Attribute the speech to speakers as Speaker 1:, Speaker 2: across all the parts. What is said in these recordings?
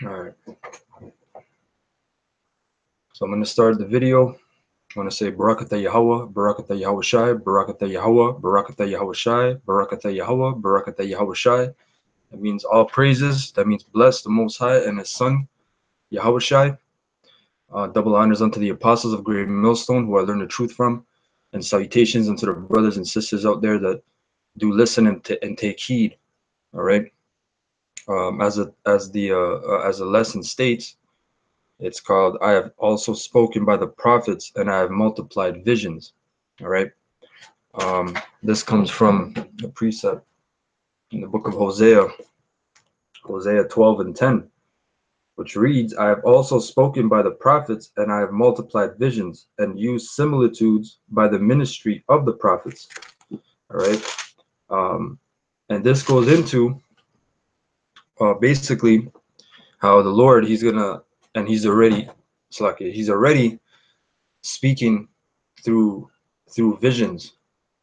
Speaker 1: All right. So I'm going to start the video. I'm going to say Barakatah Yahweh, Barakatah Yahweh Shai, Barakatah Yahweh, Barakatah Yahweh Shai, Barakatah Yahweh, Barakatah Yahweh Shai. That means all praises. That means bless the Most High and His Son, Yahweh Shai. Double honors unto the apostles of Great Millstone who I learned the truth from. And salutations unto the brothers and sisters out there that do listen and take heed. All right. As the lesson states, it's called, I have also spoken by the prophets and I have multiplied visions. All right. This comes from a precept in the book of Hosea, Hosea 12 and 10, which reads, I have also spoken by the prophets and I have multiplied visions and used similitudes by the ministry of the prophets. All right. And this goes into basically how the Lord, he's already, it's like he's already speaking through visions,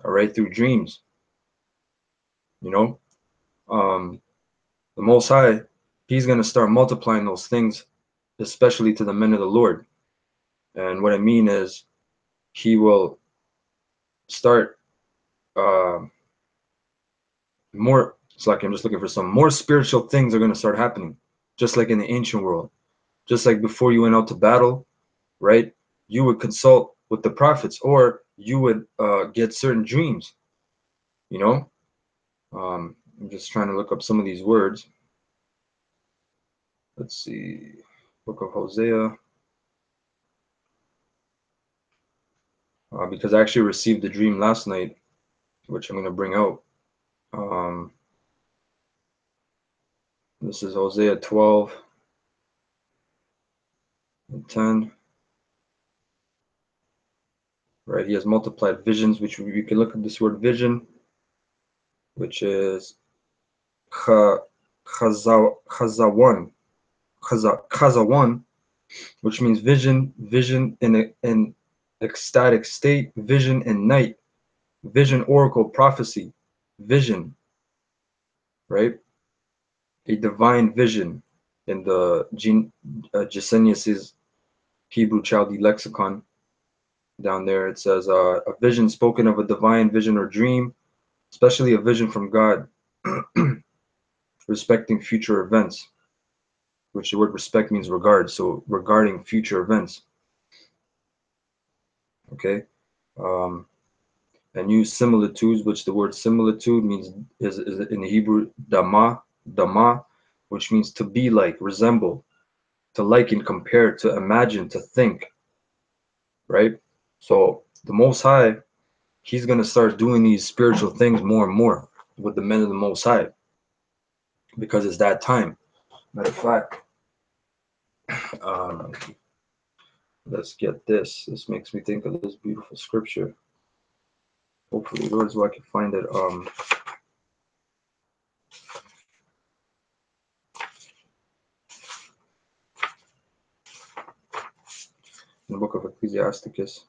Speaker 1: all right, through dreams, you know. The Most High, he's going to start multiplying those things, especially to the men of the Lord. And what I mean is he will start more, it's like I'm just looking for some more spiritual things are going to start happening, just like in the ancient world. Just like before you went out to battle, right? You would consult with the prophets, or you would get certain dreams, you know. I'm just trying to look up some of these words. Let's see, book of Hosea, because I actually received a dream last night, which I'm going to bring out. This is Hosea 12 and 10. Right, he has multiplied visions, which we can look at this word vision, which is chazawan, which means vision in an ecstatic state, vision in night, vision, oracle, prophecy, vision, right? A divine vision in the Gesenius's Hebrew Chaldee lexicon. Down there it says a vision spoken of a divine vision or dream, especially a vision from God respecting future events, which the word respect means regard, so regarding future events. Okay. And use similitudes, which the word similitude means is in the Hebrew dama, which means to be like, resemble, to liken, compare, to imagine, to think, right? So the Most High, he's going to start doing these spiritual things more and more with the men of the Most High, because it's that time. Matter of fact, let's get this. This makes me think of this beautiful scripture. Hopefully, Lord, so I can find it. In the book of Ecclesiasticus.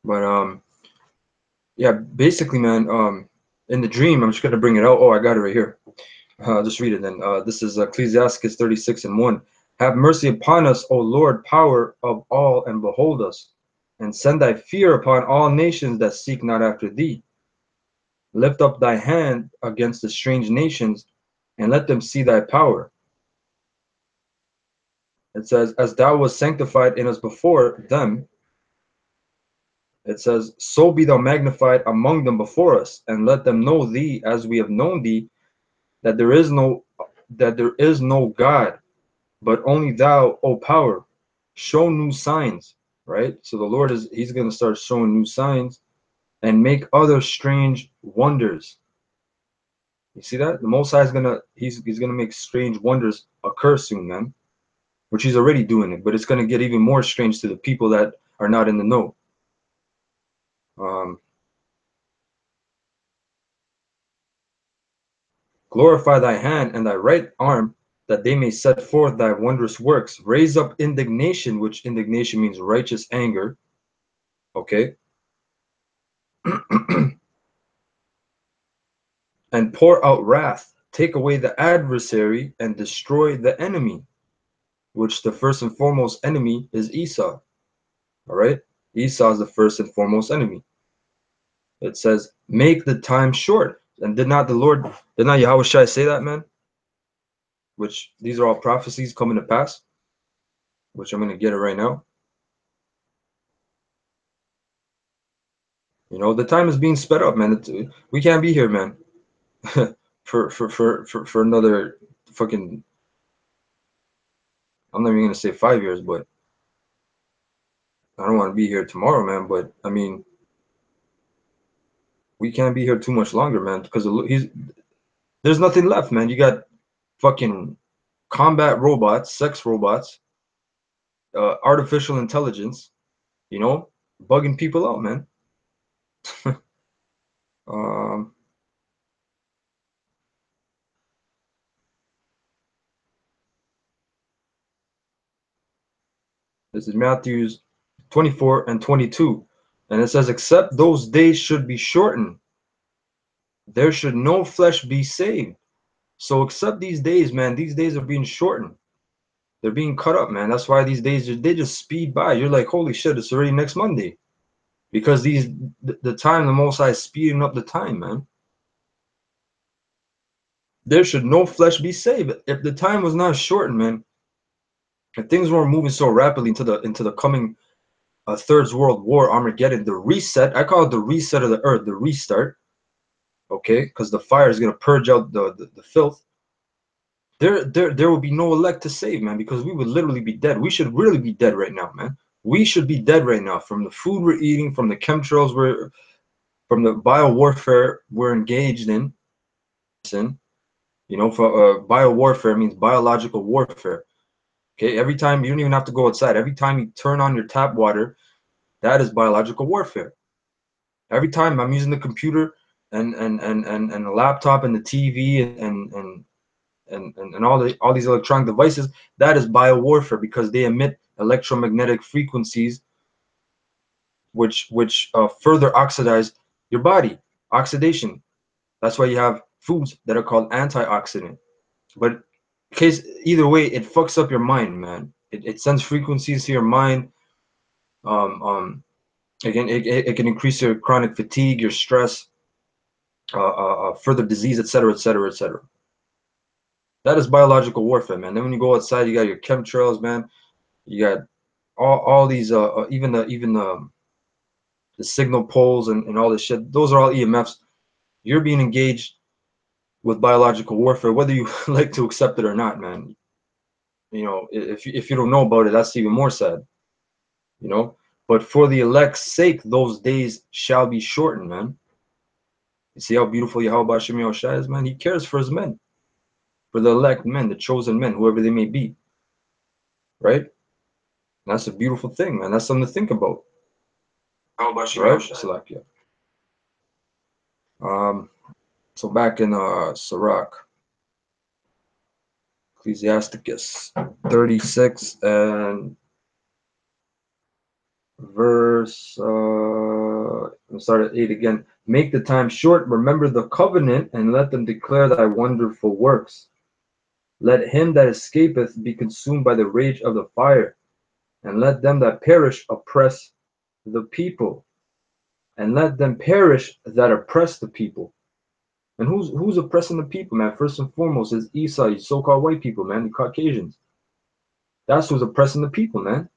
Speaker 1: But yeah, basically, man, in the dream, I'm just gonna bring it out. Oh, I got it right here. Just read it then. This is Ecclesiasticus 36 and 1. Have mercy upon us, O Lord, power of all, and behold us, and send thy fear upon all nations that seek not after thee. Lift up thy hand against the strange nations, and let them see thy power. It says, as thou wast sanctified in us before them, it says, so be thou magnified among them before us, and let them know thee as we have known thee, that there is no God, but only thou, O power. Show new signs, right? So the Lord he's going to start showing new signs and make other strange wonders. You see that? The Most High is he's gonna make strange wonders occur soon, man. Which he's already doing it, but it's gonna get even more strange to the people that are not in the know. Glorify thy hand and thy right arm, that they may set forth thy wondrous works. Raise up indignation, which indignation means righteous anger. Okay. and pour out wrath, take away the adversary, and destroy the enemy, which the first and foremost enemy is Esau. All right? Esau is the first and foremost enemy. It says, make the time short. And did not Yahweh Shai say that, man? Which these are all prophecies coming to pass, which I'm going to get it right now. You know, the time is being sped up, man. We can't be here, man, for another fucking, I'm not even going to say 5 years, but I don't want to be here tomorrow, man. But I mean, we can't be here too much longer, man, because there's nothing left, man. You got fucking combat robots, sex robots, artificial intelligence, you know, bugging people out, man. This is Matthew's 24 and 22. And it says, except those days should be shortened, there should no flesh be saved. So except these days, man, these days are being shortened. They're being cut up, man. That's why these days, they just speed by. You're like, holy shit, it's already next Monday. Because the time, the Most High is speeding up the time, man. There should no flesh be saved. If the time was not shortened, man, if things weren't moving so rapidly into the coming Third World War, Armageddon, the reset, I call it the reset of the earth, the restart, okay, because the fire is going to purge out the filth. There will be no elect to save, man, because we would literally be dead. We should really be dead right now, man. We should be dead right now from the food we're eating, from the chemtrails from the bio warfare we're engaged in. You know, for bio warfare means biological warfare. Okay, every time, you don't even have to go outside. Every time you turn on your tap water, that is biological warfare. Every time I'm using the computer and the laptop and the TV and all these electronic devices, that is bio warfare, because they emit electromagnetic frequencies which further oxidize your body. Oxidation. That's why you have foods that are called antioxidant. But case either way, it fucks up your mind, man. It sends frequencies to your mind. Again, it can increase your chronic fatigue, your stress, further disease, etc., etc., etc. That is biological warfare, man. Then when you go outside, you got your chemtrails, man. You got all these, even the signal poles and all this shit. Those are all EMFs. You're being engaged with biological warfare, whether you like to accept it or not, man. You know, if you don't know about it, that's even more sad. You know, but for the elect's sake, those days shall be shortened, man. You see how beautiful Yahweh Shem Yahushua is, man? He cares for his men, for the elect men, the chosen men, whoever they may be. Right? And that's a beautiful thing, man. That's something to think about. How about Shem Yahushua? So back in Sirach, Ecclesiasticus 36 and verse let's start at 8 again. Make the time short, remember the covenant, and let them declare thy wonderful works. Let him that escapeth be consumed by the rage of the fire, and let them that perish oppress the people, and let them perish that oppress the people. And who's oppressing the people, man? First and foremost is Esau, you so-called white people, man, the Caucasians. That's who's oppressing the people, man.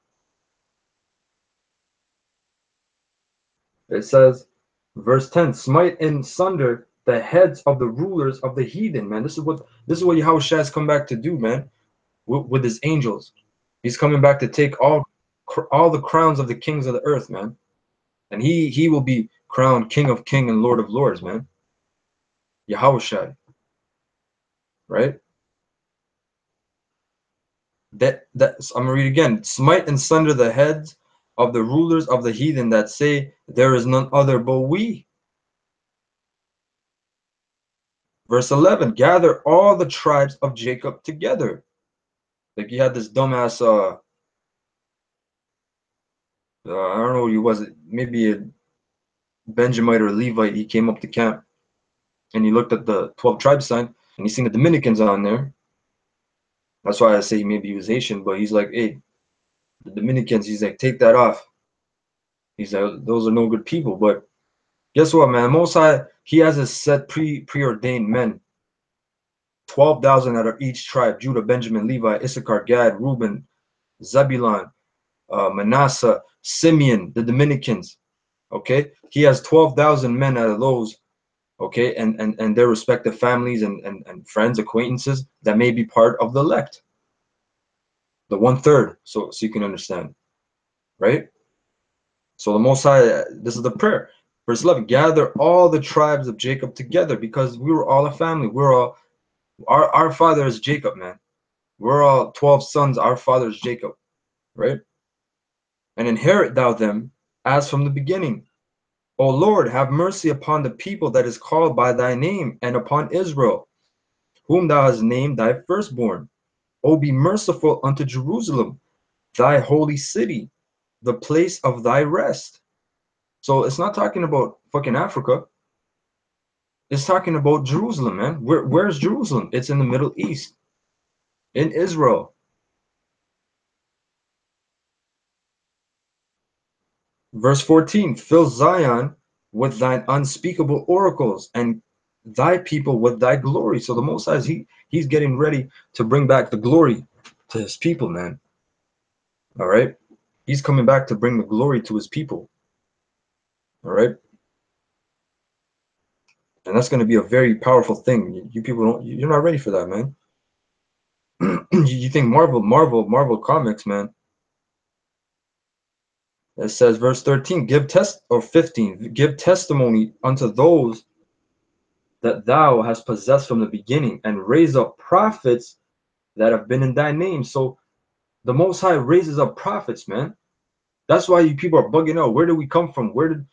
Speaker 1: It says, verse 10, smite in sunder the heads of the rulers of the heathen, man. This is what Yahushua has come back to do, man, with his angels. He's coming back to take all the crowns of the kings of the earth, man. And he will be crowned King of Kings and Lord of Lords, man. Yahushua. Right? I'm gonna read again. Smite and sunder the heads of the rulers of the heathen that say there is none other but we. Verse 11, gather all the tribes of Jacob together. Like you had this dumbass, I don't know who he was, maybe a Benjamite or Levite. He came up to camp and he looked at the 12 tribe sign, and he seen the Dominicans on there. That's why I say maybe he was Haitian, but he's like, hey, the Dominicans, he's like, take that off. He's like, those are no good people. But guess what, man? Most High, he has a set preordained men, 12,000 out of each tribe: Judah, Benjamin, Levi, Issachar, Gad, Reuben, Zebulun, Manasseh, Simeon, the Dominicans. Okay, he has 12,000 men out of those. Okay, and their respective families and friends, acquaintances that may be part of the elect, the 1/3. So you can understand, right? So the Most High, this is the prayer. Verse 11: gather all the tribes of Jacob together, because we were all a family. We're all our father is Jacob, man. We're all 12 sons. Our father is Jacob, right? And inherit thou them as from the beginning. O Lord, have mercy upon the people that is called by thy name, and upon Israel, whom thou hast named thy firstborn. O be merciful unto Jerusalem, thy holy city, the place of thy rest. So it's not talking about fucking Africa. It's talking about Jerusalem, man. Where's Jerusalem? It's in the Middle East, in Israel. Verse 14: fill Zion with thine unspeakable oracles, and thy people with thy glory. So the Most High, he's getting ready to bring back the glory to his people, man. All right, he's coming back to bring the glory to his people. All right, and that's going to be a very powerful thing. You people don't, you're not ready for that, man. You think Marvel comics, man. It says, verse 13, give test, or 15, give testimony unto those that thou hast possessed from the beginning, and raise up prophets that have been in thy name. So the Most High raises up prophets, man. That's why you people are bugging out. Where did we come from? Where did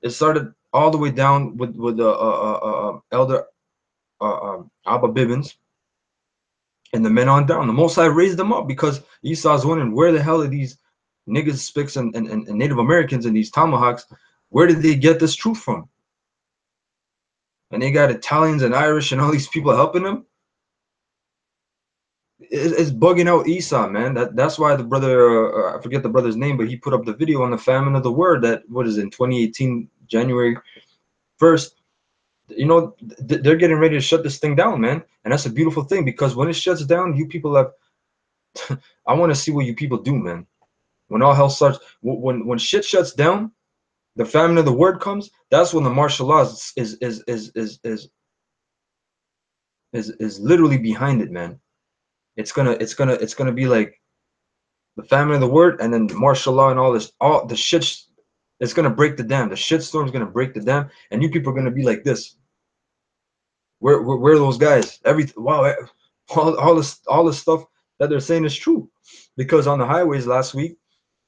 Speaker 1: it started? All the way down with the elder Abba Bibbins and the men on down. The Most High raised them up because Esau's wondering, where the hell are these niggas, spics, and Native Americans and these tomahawks? Where did they get this truth from? And they got Italians and Irish and all these people helping them. It's bugging out Esau, man. That's why the brother, I forget the brother's name, but he put up the video on the famine of the word that, what is it, in 2018, January 1st. You know, they're getting ready to shut this thing down, man. And that's a beautiful thing, because when it shuts down, you people have, I want to see what you people do, man. When all hell starts, when shit shuts down, the famine of the word comes, that's when the martial law is literally behind it, man. It's gonna be like the famine of the word, and then the martial law and all this, all the shit. It's gonna break the dam. The shit storm's gonna break the dam, and you people are gonna be like this. Where are those guys? Everything. Wow, all this stuff that they're saying is true, because on the highways last week,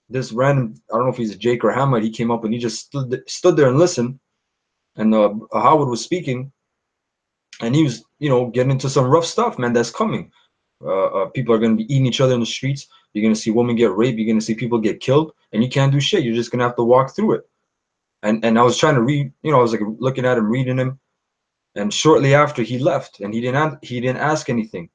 Speaker 1: this random, I don't know if he's a Jake or Hamad, he came up and he just stood there and listened, and Howard was speaking, and he was, you know, getting into some rough stuff, man. That's coming. People are going to be eating each other in the streets. You're going to see women get raped. You're going to see people get killed, and you can't do shit. You're just going to have to walk through it. And I was trying to read, you know, I was like looking at him, reading him, and shortly after he left, and he didn't ask anything.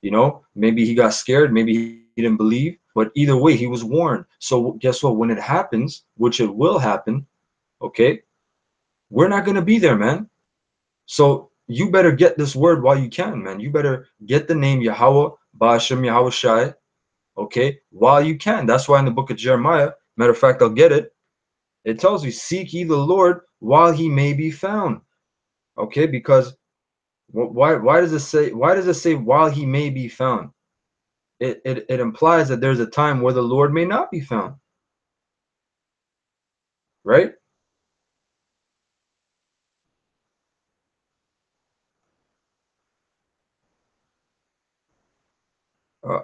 Speaker 1: You know, maybe he got scared, maybe he didn't believe, but either way, he was warned. So guess what? When it happens, which it will happen, okay, we're not going to be there, man. So you better get this word while you can, man. You better get the name Yahweh, Ba'ashem Yahweh Shai, okay, while you can. That's why in the book of Jeremiah, matter of fact, I'll get it. It tells you, seek ye the Lord while he may be found. Okay, because why does it say while he may be found? It implies that there's a time where the Lord may not be found. Right?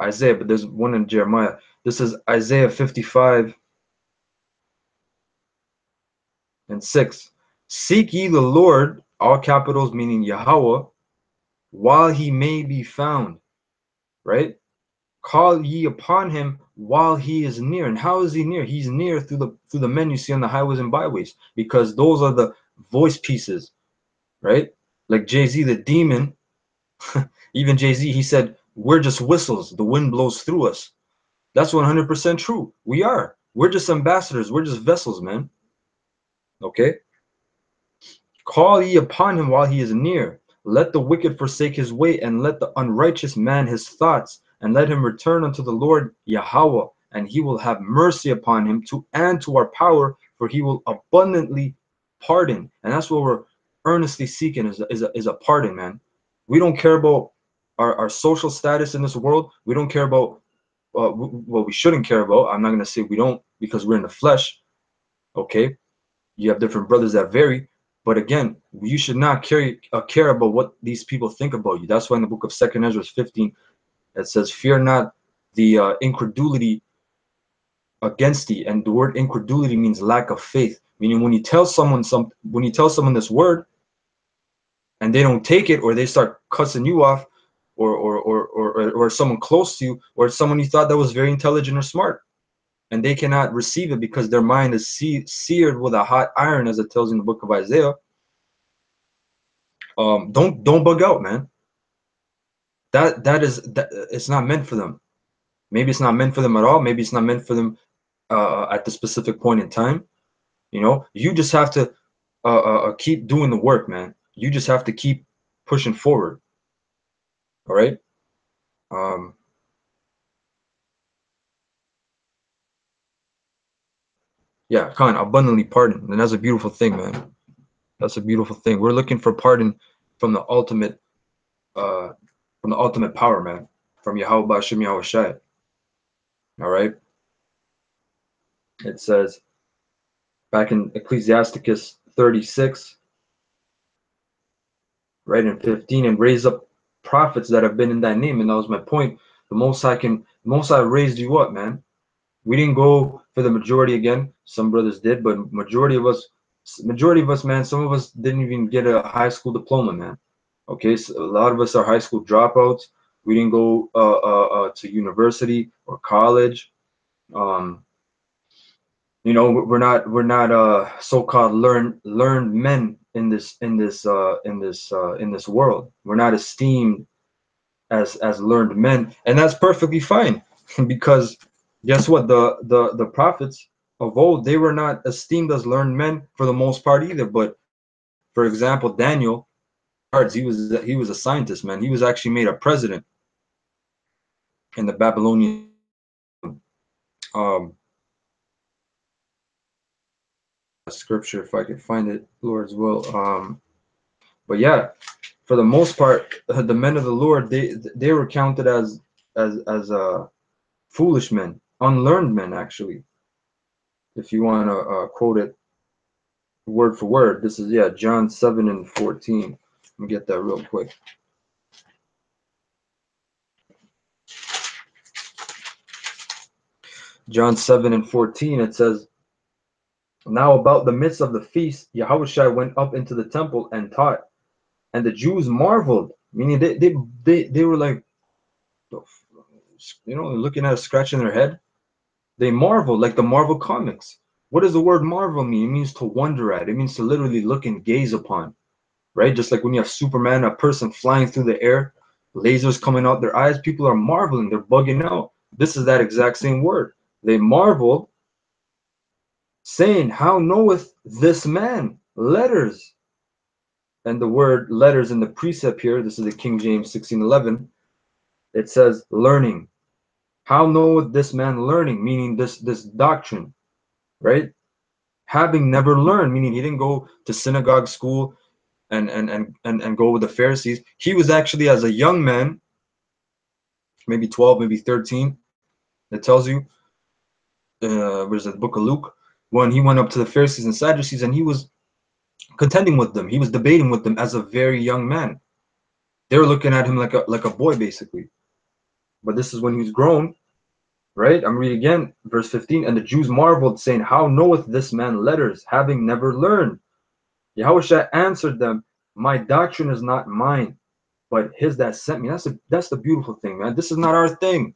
Speaker 1: Isaiah, but there's one in Jeremiah. This is Isaiah 55 and 6. Seek ye the Lord, all capitals meaning Yahweh, while he may be found. Right? Call ye upon him while he is near. And how is he near? He's near through the men you see on the highways and byways, because those are the voice pieces, right? Like Jay-Z, the demon, even Jay-Z, he said, we're just whistles. The wind blows through us. That's 100% true. We are. We're just ambassadors. We're just vessels, man. Okay? Call ye upon him while he is near. Let the wicked forsake his way, and let the unrighteous man his thoughts, and let him return unto the Lord Yahweh, and he will have mercy upon him and to our power, for he will abundantly pardon. And that's what we're earnestly seeking is a pardon, man. We don't care about our social status in this world. We don't care about what we shouldn't care about. I'm not going to say we don't because we're in the flesh. Okay? You have different brothers that vary. But again, you should not care about what these people think about you. That's why in the book of 2 Ezra 15, it says, fear not the incredulity against thee. And the word incredulity means lack of faith. Meaning when you tell someone this word and they don't take it, or they start cussing you off, or someone close to you, or someone you thought that was very intelligent or smart, and they cannot receive it because their mind is seared with a hot iron, as it tells in the book of Isaiah. Don't bug out, man. That it's not meant for them. Maybe it's not meant for them at all. Maybe it's not meant for them at the specific point in time. You know, you just have to keep doing the work, man. You just have to keep pushing forward. All right. Yeah, Khan, abundantly pardon, and that's a beautiful thing, man. That's a beautiful thing. We're looking for pardon from the ultimate power, man, from Yahweh Ba'ashem Yahweh Shai. All right. It says back in Ecclesiasticus 36, right in 15, and raise up prophets that have been in thy name. And that was my point. The Most High raised you up, man. We didn't go for the majority again. Some brothers did, but majority of us, man, some of us didn't even get a high school diploma, man. Okay, so a lot of us are high school dropouts. We didn't go to university or college. You know, we're not so-called learned men in this world. We're not esteemed as learned men, and that's perfectly fine because guess what, the prophets of old, they were not esteemed as learned men for the most part either. But for example, Daniel, he was a scientist, man. He was actually made a president in the Babylonian scripture, if I could find it, Lord's will. But yeah, for the most part, the men of the Lord, they were counted as foolish men, unlearned men, actually. If you want to quote it word for word, this is, yeah, John 7 and 14. Let me get that real quick. John 7 and 14, it says, now about the midst of the feast, Yahushua went up into the temple and taught, and the Jews marveled, meaning they were like, you know, looking at it, scratching their head. They marveled, like the Marvel comics. What does the word marvel mean? It means to wonder at. It means to literally look and gaze upon, right? Just like when you have Superman, a person flying through the air, lasers coming out their eyes, people are marveling, they're bugging out. This is that exact same word. They marveled, saying, how knoweth this man letters? And the word letters in the precept here, this is the King James 1611, it says learning. How knoweth this man learning? Meaning this doctrine, right? Having never learned, meaning he didn't go to synagogue school and go with the Pharisees. He was actually, as a young man, maybe 12, maybe 13, it tells you, where's the book of Luke, when he went up to the Pharisees and Sadducees and he was contending with them. He was debating with them as a very young man. They were looking at him like a boy, basically. But this is when he was grown, right? I'm reading again, verse 15. And the Jews marveled, saying, how knoweth this man letters, having never learned? Yahushua answered them, my doctrine is not mine, but his that sent me. That's the beautiful thing, man. This is not our thing.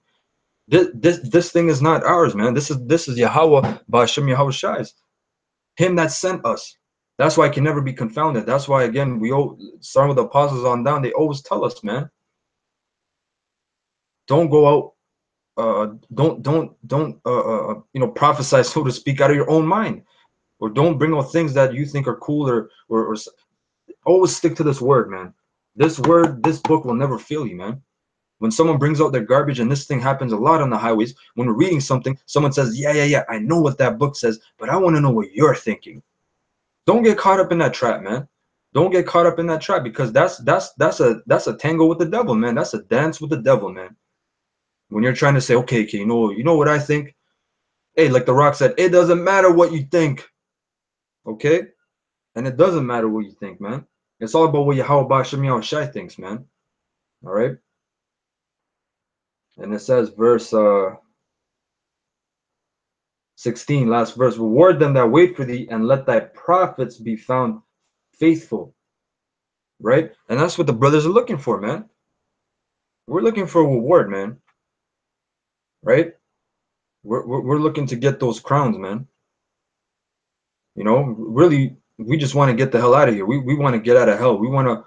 Speaker 1: This thing is not ours, man. This is Yahweh Ba'ashem Yahushai's. Him that sent us. That's why it can never be confounded. That's why, again, starting with the apostles on down, they always tell us, man, don't go out, don't prophesy, so to speak, out of your own mind, or don't bring out things that you think are cool, or always stick to this word, man. This word, this book will never fail you, man. When someone brings out their garbage, and this thing happens a lot on the highways, when we're reading something, someone says, yeah, I know what that book says, but I want to know what you're thinking. Don't get caught up in that trap, man. Don't get caught up in that trap, because that's a tango with the devil, man. That's a dance with the devil, man. When you're trying to say, okay, you know what I think? Hey, like The Rock said, it doesn't matter what you think. Okay? And it doesn't matter what you think, man. It's all about what Yahweh Ba'Shem Yahushai thinks, man. All right? And it says, verse 16, last verse, reward them that wait for thee, and let thy prophets be found faithful. Right? And that's what the brothers are looking for, man. We're looking for a reward, man. Right? We're looking to get those crowns, man. You know, really, we just want to get the hell out of here. We want to get out of hell. We want to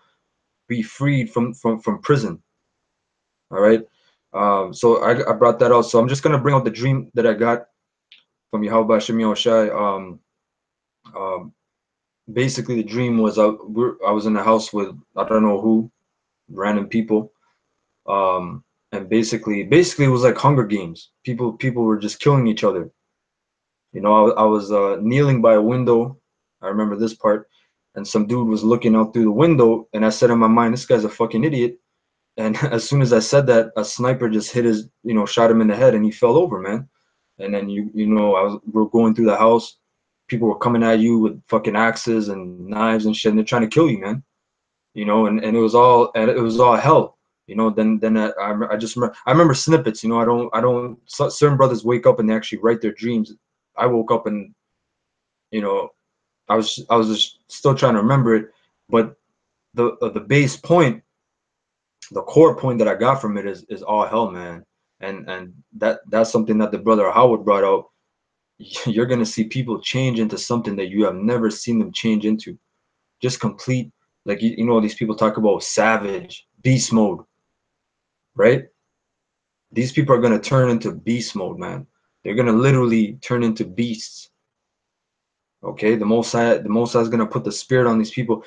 Speaker 1: be freed from prison. All right. So I brought that out. So I'm just gonna bring out the dream that I got from Yahweh Ba'Shem Yahushai. Basically, the dream was I was in the house with, I don't know who, random people. And basically it was like Hunger Games. People were just killing each other. You know, I was kneeling by a window. I remember this part. And some dude was looking out through the window, and I said in my mind, this guy's a fucking idiot. And as soon as I said that, a sniper just hit his, shot him in the head, and he fell over, man. And then we're going through the house. People were coming at you with fucking axes and knives and shit, and they're trying to kill you, man. And it was all hell. Then I remember snippets. I don't. Certain brothers wake up and they actually write their dreams. I woke up and I was just still trying to remember it, but the base point, the core point that I got from it is all hell, man. And that's something that the brother Howard brought out. You're gonna see people change into something that you have never seen them change into. Just complete, like these people talk about savage beast mode, right? These people are gonna turn into beast mode, man. They're gonna literally turn into beasts. Okay, the Most High is gonna put the spirit on these people.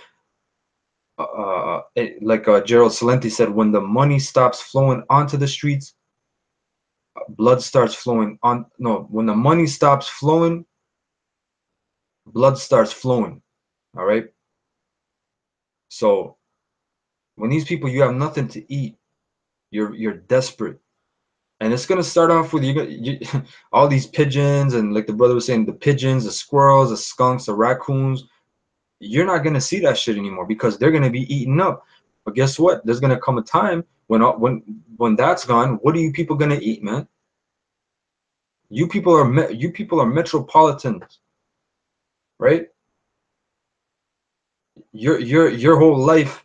Speaker 1: Like Gerald Celente said, when the money stops flowing onto the streets, blood starts flowing on. No, when the money stops flowing, blood starts flowing. All right. So when these people, you have nothing to eat, you're desperate, and it's gonna start off with all these pigeons, and like the brother was saying, the pigeons, the squirrels, the skunks, the raccoons. You're not gonna see that shit anymore because they're gonna be eaten up. But guess what? There's gonna come a time when that's gone. What are you people gonna eat, man? You people are metropolitans, right? Your whole life,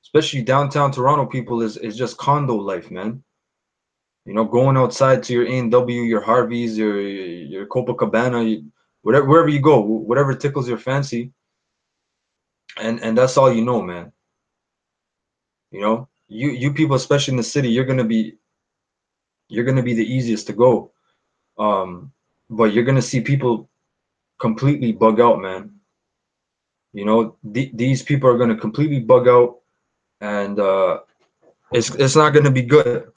Speaker 1: especially downtown Toronto people, is just condo life, man. Going outside to your A&W, your Harveys, your Copacabana, whatever, wherever you go, whatever tickles your fancy, and that's all man. You people, especially in the city, you're gonna be the easiest to go, but you're gonna see people completely bug out, man. These people are gonna completely bug out, and it's not gonna be good.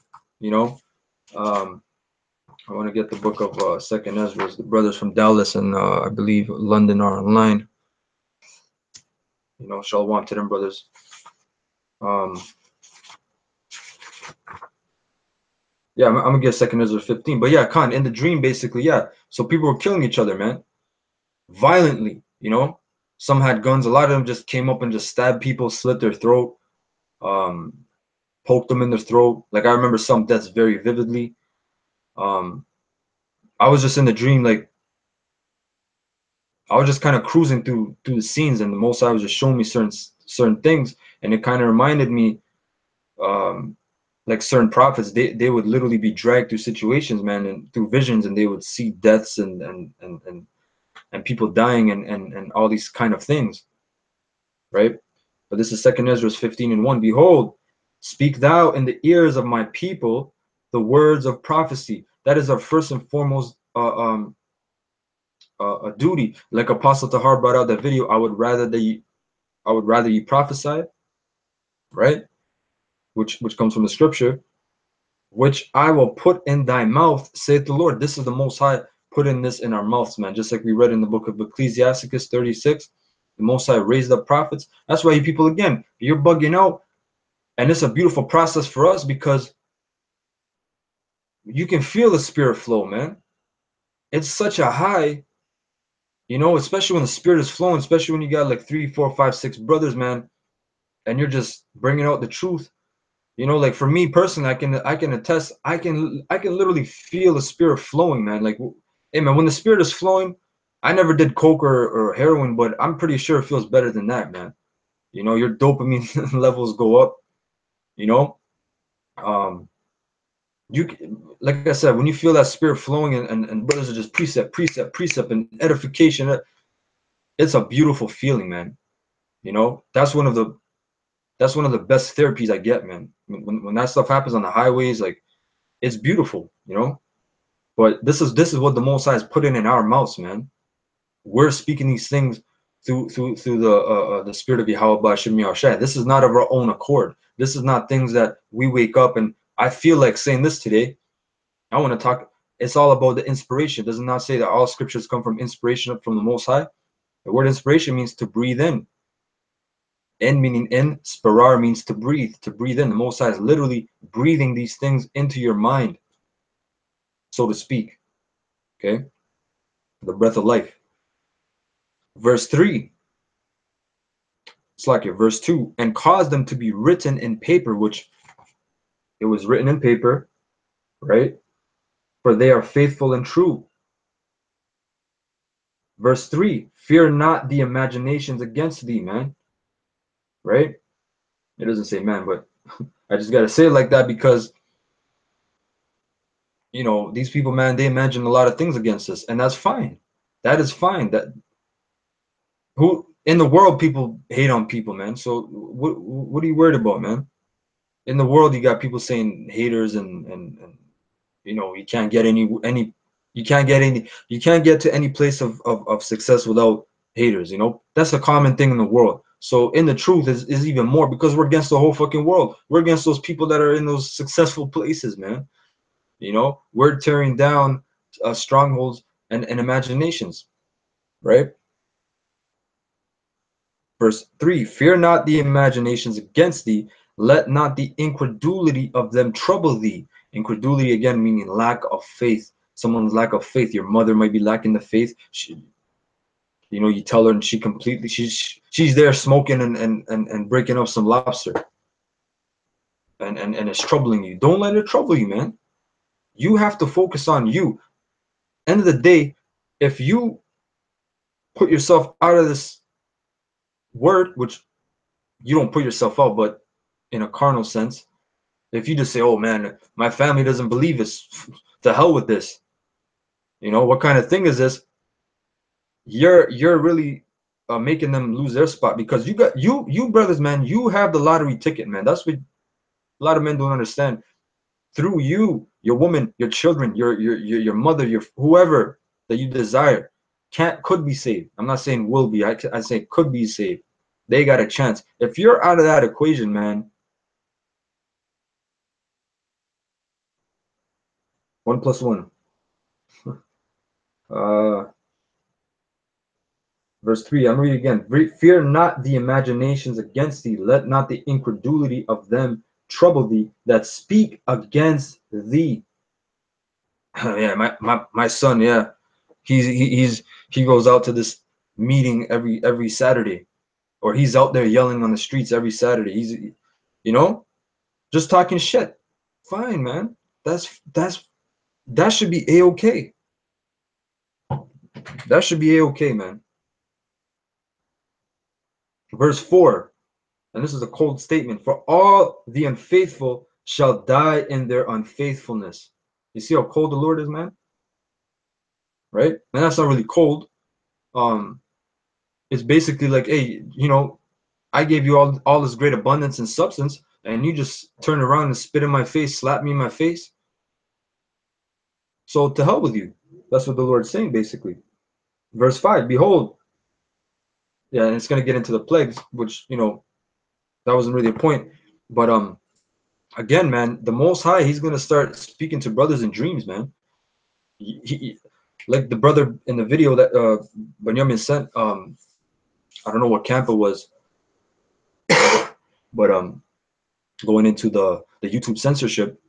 Speaker 1: I want to get the book of Second Ezra. The brothers from Dallas and I believe London are online. Shalom to them brothers. Yeah, I'm gonna get Second Ezra 15. But yeah, Khan, in the dream, basically, yeah. So people were killing each other, man, violently. Some had guns. A lot of them just came up and just stabbed people, slit their throat, poked them in their throat. Like I remember some deaths very vividly. I was just in the dream, like I was just kind of cruising through the scenes, and the Most High was just showing me certain things, and it kind of reminded me, like certain prophets, they would literally be dragged through situations, man, and through visions, and they would see deaths and and people dying and all these kind of things, right? But this is 2 Ezra 15:1. Behold, speak thou in the ears of my people the words of prophecy. That is our first and foremost a duty. Like Apostle Tahar brought out that video, I would rather you prophesy, right? Which comes from the scripture, which I will put in thy mouth, saith the Lord. This is the Most High putting this in our mouths, man. Just like we read in the book of Ecclesiasticus 36, the Most High raised up prophets. That's why you people, again, you're bugging out. And it's a beautiful process for us because you can feel the spirit flow, man. It's such a high, you know, especially when the spirit is flowing, especially when you got like 3, 4, 5, 6 brothers, man, and you're just bringing out the truth. You know, like for me personally, I can attest, I can literally feel the spirit flowing, man. Like, hey man, when the spirit is flowing, I never did coke or heroin, but I'm pretty sure it feels better than that, man. You know, your dopamine levels go up, you know. You, like I said, when you feel that spirit flowing and brothers are just precept and edification, it's a beautiful feeling, man. You know, that's one of the best therapies I get, man. When that stuff happens on the highways, like, it's beautiful, you know. But this is what the Most High is putting in our mouths, man. We're speaking these things through the spirit of Yahweh Ba'ashem Yahushua. This is not of our own accord. This is not things that we wake up and I feel like saying this today. I want to talk. It's all about the inspiration. It does not say that all scriptures come from inspiration from the Most High. The word inspiration means to breathe in. In meaning in, spirar means to breathe in. The Most High is literally breathing these things into your mind, so to speak. Okay, the breath of life. Verse 3, it's like your verse 2, and cause them to be written in paper, which it was written in paper, right? For they are faithful and true. Verse 3, fear not the imaginations against thee, man. Right? It doesn't say man, but I just got to say it like that because, you know, these people, man, they imagine a lot of things against us, and that's fine. That is fine. That who in the world people hate on people, man. So what are you worried about, man? In the world, you got people saying haters and you know, you can't get you can't get to any place of success without haters, you know. That's a common thing in the world. So in the truth is even more because we're against the whole fucking world. We're against those people that are in those successful places, man. You know, we're tearing down strongholds and imaginations, right? Verse 3, fear not the imaginations against thee, let not the incredulity of them trouble thee. Incredulity, again, meaning lack of faith. Someone's lack of faith. Your mother might be lacking the faith. You know, you tell her and she's there smoking and breaking up some lobster. And it's troubling you. Don't let it trouble you, man. You have to focus on you. End of the day, if you put yourself out of this word, which you don't put yourself out, but in a carnal sense, if you just say, oh man, my family doesn't believe this, to hell with this, you know, what kind of thing is this? You're really making them lose their spot because you brothers, man, you have the lottery ticket, man. That's what a lot of men don't understand. Through you, your woman, your children, your mother, your whoever that you desire could be saved. I'm not saying will be. I say could be saved. They got a chance. If you're out of that equation, man, 1 + 1. Uh, Verse 3, I'm reading again. Fear not the imaginations against thee, let not the incredulity of them trouble thee that speak against thee. Yeah, my son, yeah. He goes out to this meeting every Saturday, or he's out there yelling on the streets every Saturday. He's, you know, just talking shit. Fine, man. That should be a-okay. That should be a-okay, man. Verse 4, and this is a cold statement, for all the unfaithful shall die in their unfaithfulness. You see how cold the Lord is, man? Right? And that's not really cold. it's basically like, hey, you know, I gave you all this great abundance and substance, and you just turn around and spit in my face, slap me in my face. So to hell with you. That's what the Lord's saying, basically. Verse 5, behold, yeah, and it's going to get into the plagues, which, you know, that wasn't really a point. But again, man, the Most High, he's going to start speaking to brothers in dreams, man. Like the brother in the video that Benjamin sent, I don't know what camp it was, but going into the YouTube censorship,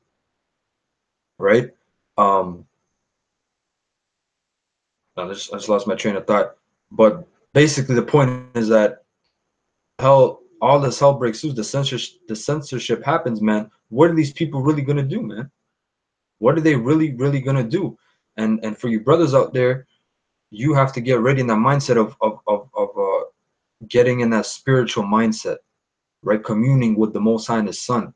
Speaker 1: right? I just lost my train of thought. But basically, the point is that hell, all this hell breaks loose. The censorship happens, man. What are these people really gonna do, man? What are they really gonna do? And for you brothers out there, you have to get ready in that mindset of getting in that spiritual mindset, right? Communing with the Most High and His Son.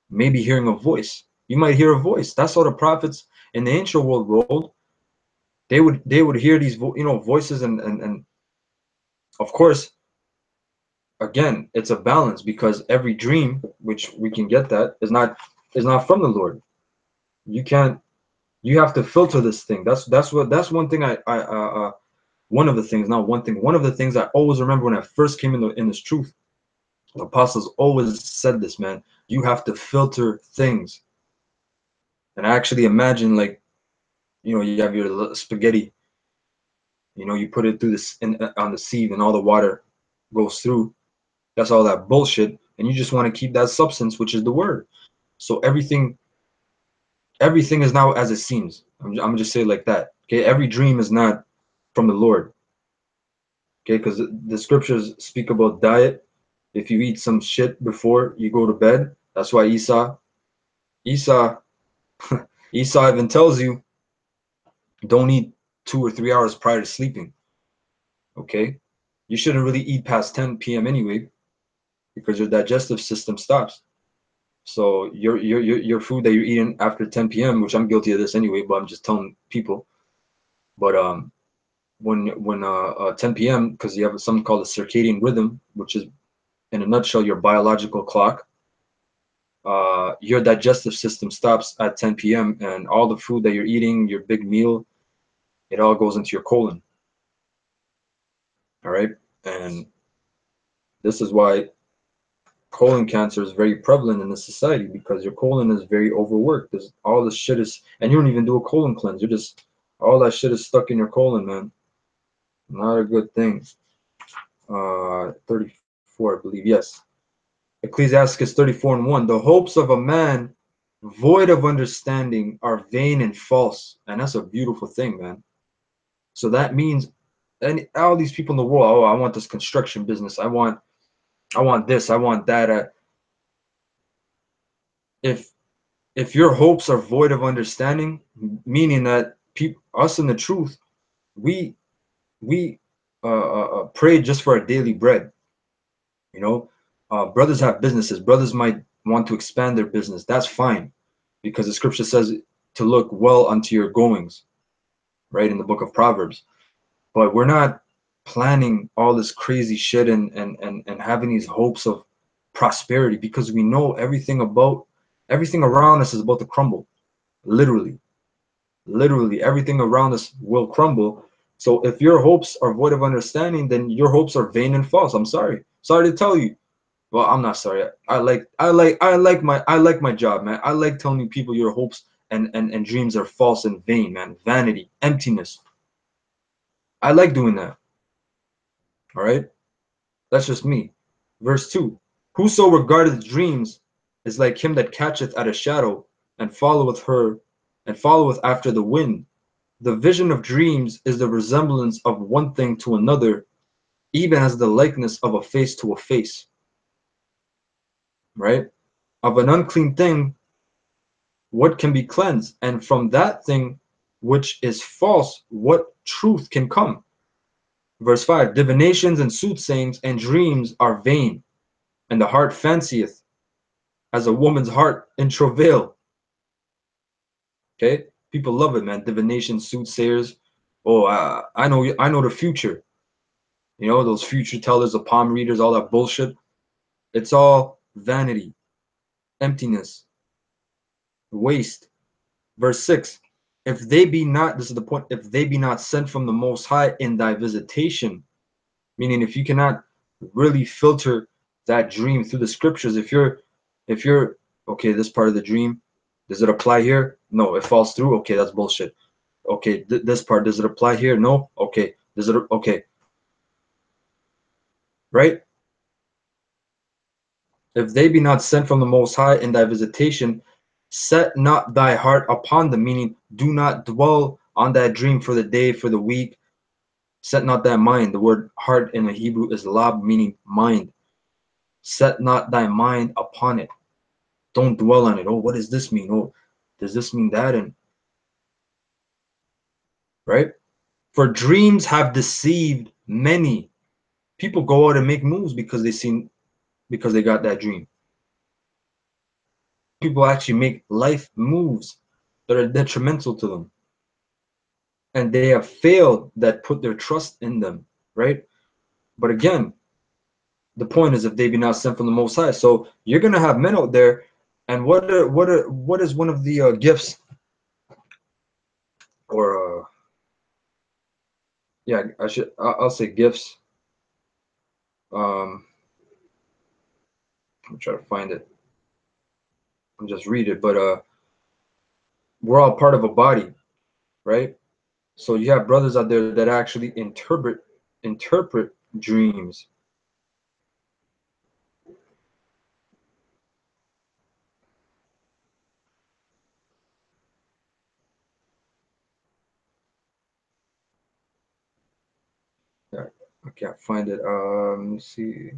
Speaker 1: Maybe hearing a voice. You might hear a voice. That's how the prophets in the ancient world rolled. They would hear these voices, and of course, again, it's a balance, because every dream, which we can get, that is not from the Lord. You can't. You have to filter this thing. That's one thing one of the things, not one thing, one of the things I always remember when I first came in this truth. The apostles always said this, man. You have to filter things. And I actually imagine, like, you have your spaghetti. You put it through this on the sieve, and all the water goes through. That's all that bullshit, and you just want to keep that substance, which is the word. So everything is not as it seems. I'm gonna just say it like that. Okay, every dream is not from the Lord. Okay, because the scriptures speak about diet. If you eat some shit before you go to bed, that's why Esau Esau even tells you, don't eat 2 or 3 hours prior to sleeping. Okay, you shouldn't really eat past 10 p.m. anyway, because your digestive system stops. So your food that you're eating after 10 p.m., which I'm guilty of this anyway, but I'm just telling people. But when 10 p.m., because you have something called a circadian rhythm, which is, in a nutshell, your biological clock. Your digestive system stops at 10 p.m., and all the food that you're eating, your big meal, it all goes into your colon. All right, and this is why colon cancer is very prevalent in this society, because your colon is very overworked. There's all this shit is, and you don't even do a colon cleanse. You're just, all that shit is stuck in your colon, man. Not a good thing. 34, I believe. Yes. Ecclesiastes 34:1. The hopes of a man void of understanding are vain and false. And that's a beautiful thing, man. So that means, and all these people in the world, oh, I want this construction business. I want this. I want that. If your hopes are void of understanding, meaning that us in the truth, we pray just for our daily bread. Brothers have businesses. Brothers might want to expand their business. That's fine, because the scripture says to look well unto your goings, right, in the book of Proverbs. But we're not planning all this crazy shit and having these hopes of prosperity, because we know everything around us is about to crumble. Literally everything around us will crumble. So if your hopes are void of understanding, then your hopes are vain and false. I'm sorry to tell you. Well, I'm not sorry. I like my job, man. I like telling people your hopes and dreams are false and vain, man. Vanity, emptiness. I like doing that. All right? That's just me. Verse 2. Whoso regardeth dreams is like him that catcheth at a shadow, and followeth after the wind. The vision of dreams is the resemblance of one thing to another, even as the likeness of a face to a face. Right? Of an unclean thing, what can be cleansed? And from that thing which is false, what truth can come? Verse 5. Divinations and soothsayings and dreams are vain, and the heart fancieth as a woman's heart in travail. Okay? People love it, man. Divination, soothsayers. Oh, I know the future. You know, those future tellers, the palm readers, all that bullshit. It's all vanity, emptiness, waste. Verse 6, if they be not, this is the point, if they be not sent from the Most High in thy visitation, meaning if you cannot really filter that dream through the scriptures, if you're, okay, this part of the dream, does it apply here? No, it falls through. Okay, that's bullshit. Okay, this part, does it apply here? No. Okay, does it? Okay, right? If they be not sent from the Most High in thy visitation, set not thy heart upon them, meaning do not dwell on that dream for the day, for the week. Set not thy mind. The word heart in the Hebrew is lab, meaning mind. Set not thy mind upon it. Don't dwell on it. Oh, what does this mean? Oh, does this mean that? And right? For dreams have deceived many. People go out and make moves because they got that dream. People actually make life moves that are detrimental to them. And they have failed that put their trust in them, right? But again, the point is if they be not sent from the Most High. So you're gonna have men out there, and what is one of the gifts, or yeah, I'll say gifts. I'm trying to find it and just read it, but we're all part of a body, right? So you have brothers out there that actually interpret dreams. Yeah, I can't find it. Let me see.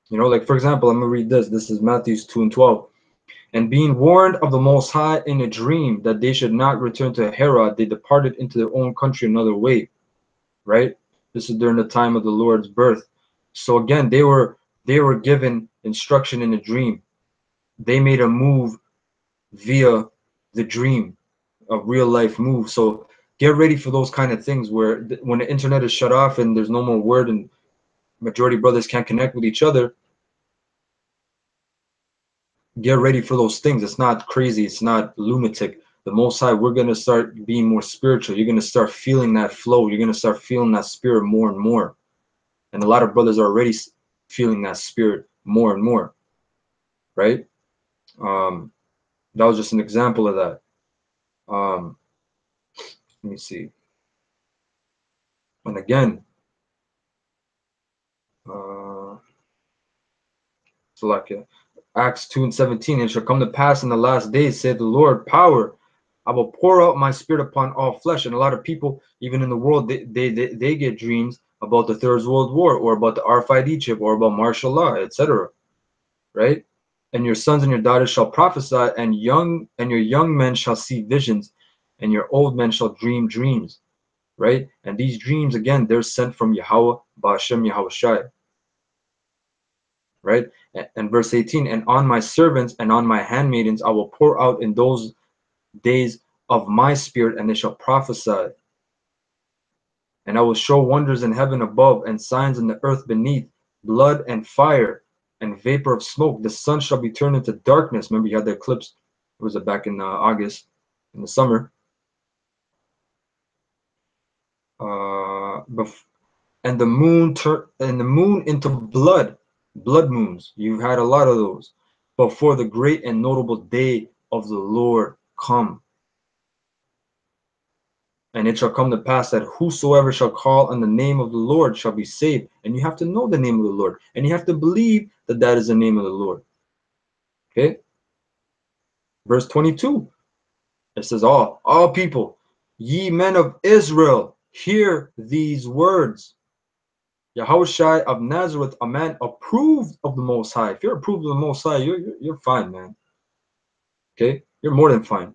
Speaker 1: You know, like for example, I'm gonna read this. This is Matthew 2:12. And being warned of the Most High in a dream that they should not return to Herod, they departed into their own country another way. Right? This is during the time of the Lord's birth. So again, they were given instruction in a dream. They made a move via the dream, a real life move. So get ready for those kind of things where when the internet is shut off and there's no more word and majority brothers can't connect with each other, get ready for those things. It's not crazy. It's not lunatic. The Most High, we're going to start being more spiritual. You're going to start feeling that flow. You're going to start feeling that spirit more and more. And a lot of brothers are already feeling that spirit more and more, right? That was just an example of that. Let me see. And again, so like Acts 2:17, it shall come to pass in the last days, said the Lord, power, I will pour out my spirit upon all flesh. And a lot of people, even in the world, they get dreams about the Third World War or about the RFID chip or about martial law, etc. Right? And your sons and your daughters shall prophesy, and your young men shall see visions, and your old men shall dream dreams. Right? And these dreams, again, they're sent from Yahweh, Ba'ashem Yahweh Shai. Right? And verse 18, and on my servants and on my handmaidens I will pour out in those days of my spirit, and they shall prophesy. And I will show wonders in heaven above and signs in the earth beneath, blood and fire and vapor of smoke. The sun shall be turned into darkness. Remember, you had the eclipse. It was back in August, in the summer. And the moon into blood moons. You've had a lot of those. Before the great and notable day of the Lord come. And it shall come to pass that whosoever shall call on the name of the Lord shall be saved. And you have to know the name of the Lord. And you have to believe that that is the name of the Lord. Okay? Verse 22. It says, all people, ye men of Israel, hear these words. Yahushua of Nazareth, a man approved of the Most High. If you're approved of the Most High, you're fine, man. Okay? You're more than fine.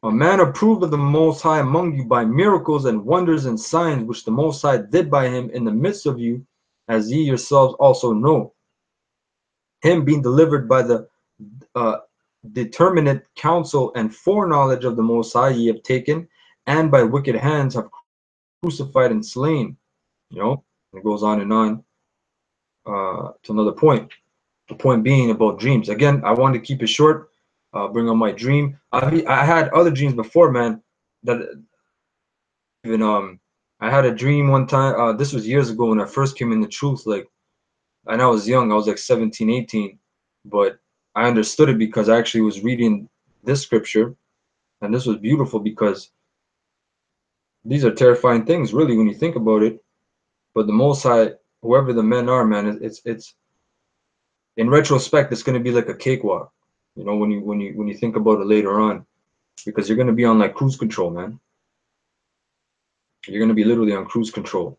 Speaker 1: A man approved of the Most High among you by miracles and wonders and signs which the Most High did by him in the midst of you, as ye yourselves also know. Him being delivered by the uh, determinate counsel and foreknowledge of the Most High ye have taken, and by wicked hands have crucified and slain. You know, it goes on to another point. The point being about dreams. Again, I wanted to keep it short. Bring on my dream. I had other dreams before, man. That even I had a dream one time. This was years ago when I first came in the truth. Like, and I was young. I was like 17, 18, but I understood it because I actually was reading this scripture, and this was beautiful because these are terrifying things, really, when you think about it. But the Most High, whoever the men are, man, it's in retrospect, it's gonna be like a cakewalk, you know, when you think about it later on, because you're gonna be on like cruise control, man. You're gonna be literally on cruise control.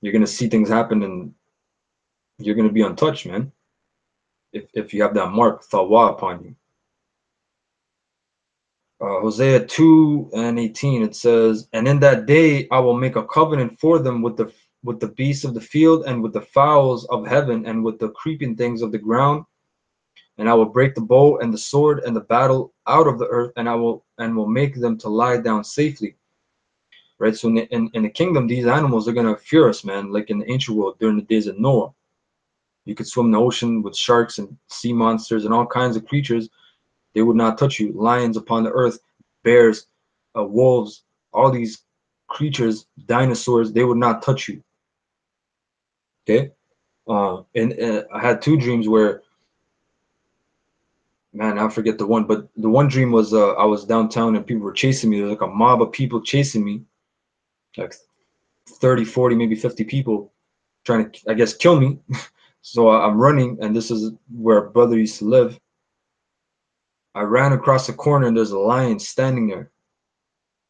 Speaker 1: You're gonna see things happen, and you're gonna be untouched, man. If you have that mark Thawa upon you. Hosea 2:18, it says, "And in that day I will make a covenant for them with the beasts of the field and with the fowls of heaven and with the creeping things of the ground, and I will break the bow and the sword and the battle out of the earth, and will make them to lie down safely." Right. So in the kingdom, these animals are gonna fear us, man. Like in the ancient world during the days of Noah, you could swim the ocean with sharks and sea monsters and all kinds of creatures. They would not touch you. Lions upon the earth, bears, wolves, all these creatures, dinosaurs, they would not touch you. Okay. And I had two dreams where, man, I forget the one, but the one dream was I was downtown and people were chasing me. There was like a mob of people chasing me, like 30, 40, maybe 50 people trying to, I guess, kill me. So I'm running, and this is where a brother used to live. I ran across the corner, and there's a lion standing there,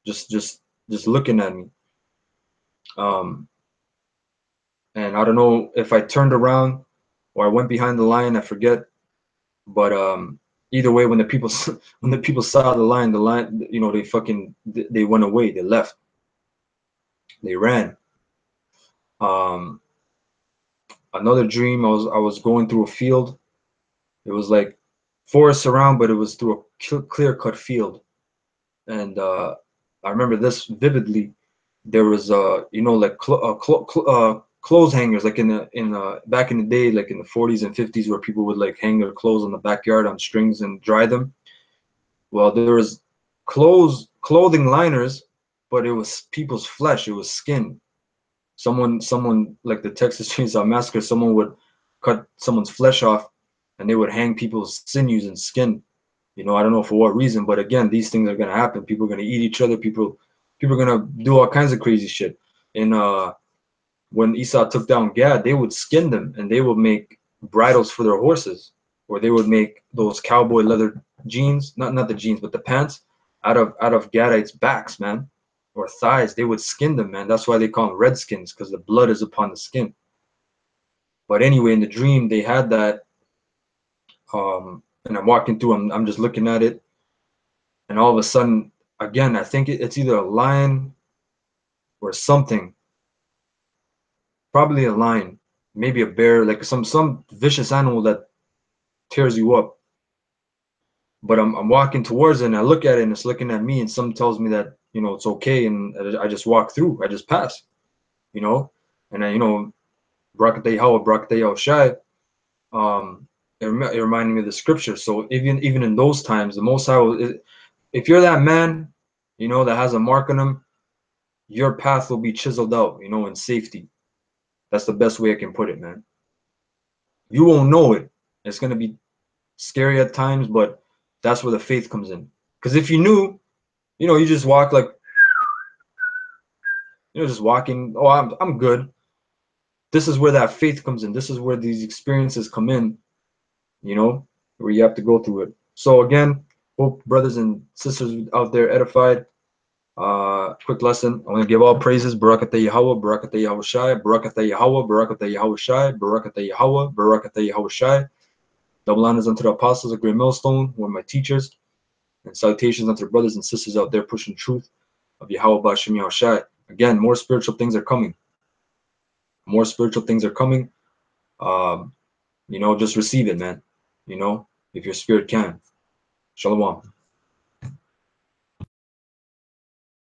Speaker 1: just just just looking at me. Um, and I don't know if I turned around or I went behind the lion. I forget, but either way, when the people when the people saw the lion, you know, they went away. They left. They ran. Um, Another dream. I was going through a field. It was like forest around, but it was through a clear cut field. And I remember this vividly. There was you know, like clothes hangers, like in the back in the day, like in the 40s and 50s, where people would like hang their clothes in the backyard on strings and dry them. Well, there was clothing liners, but it was people's flesh. It was skin. Someone like the Texas Chainsaw Massacre, someone would cut someone's flesh off, and they would hang people's sinews and skin. You know, I don't know for what reason, but again, these things are gonna happen. People are gonna eat each other. People are gonna do all kinds of crazy shit. And when Esau took down Gad, they would skin them and they would make bridles for their horses, or they would make those cowboy leather jeans, not the jeans, but the pants out of Gadites' backs, man, or thighs. They would skin them, man. That's why they call them redskins, because the blood is upon the skin. But anyway, in the dream, they had that. And I'm walking through. I'm just looking at it, and all of a sudden, again, I think it's either a lion or something, probably a lion, maybe a bear, like some vicious animal that tears you up. But I'm walking towards it, and I look at it, and it's looking at me, and something tells me that, you know, it's okay, and I just walk through. I just pass, you know, and I, you know, Barakatay Hawa, Barakatay Shai. It reminded me of the scripture. So even in those times, the Most High will, if you're that man, you know, that has a mark on him, your path will be chiseled out, you know, in safety. That's the best way I can put it, man. You won't know it. It's gonna be scary at times, but that's where the faith comes in. Because if you knew, you know, you just walk like, you know, just walking. Oh, I'm good. This is where that faith comes in. This is where these experiences come in. You know, where you have to go through it. So again, hope brothers and sisters out there edified. Quick lesson. I want to give all praises. Barakatah Yahweh, Barakatah Yahweh Shai, Barakatah Yahweh, Barakatah Yahweh Shai, Barakatah Yahweh, Barakatah Yahweh Shai. Double honors unto the apostles of Great Millstone, who are my teachers. And salutations unto brothers and sisters out there pushing truth of Yahweh Bashim Yahushai. Again, more spiritual things are coming. More spiritual things are coming. You know, just receive it, man. You know, if your spirit can. Shalom.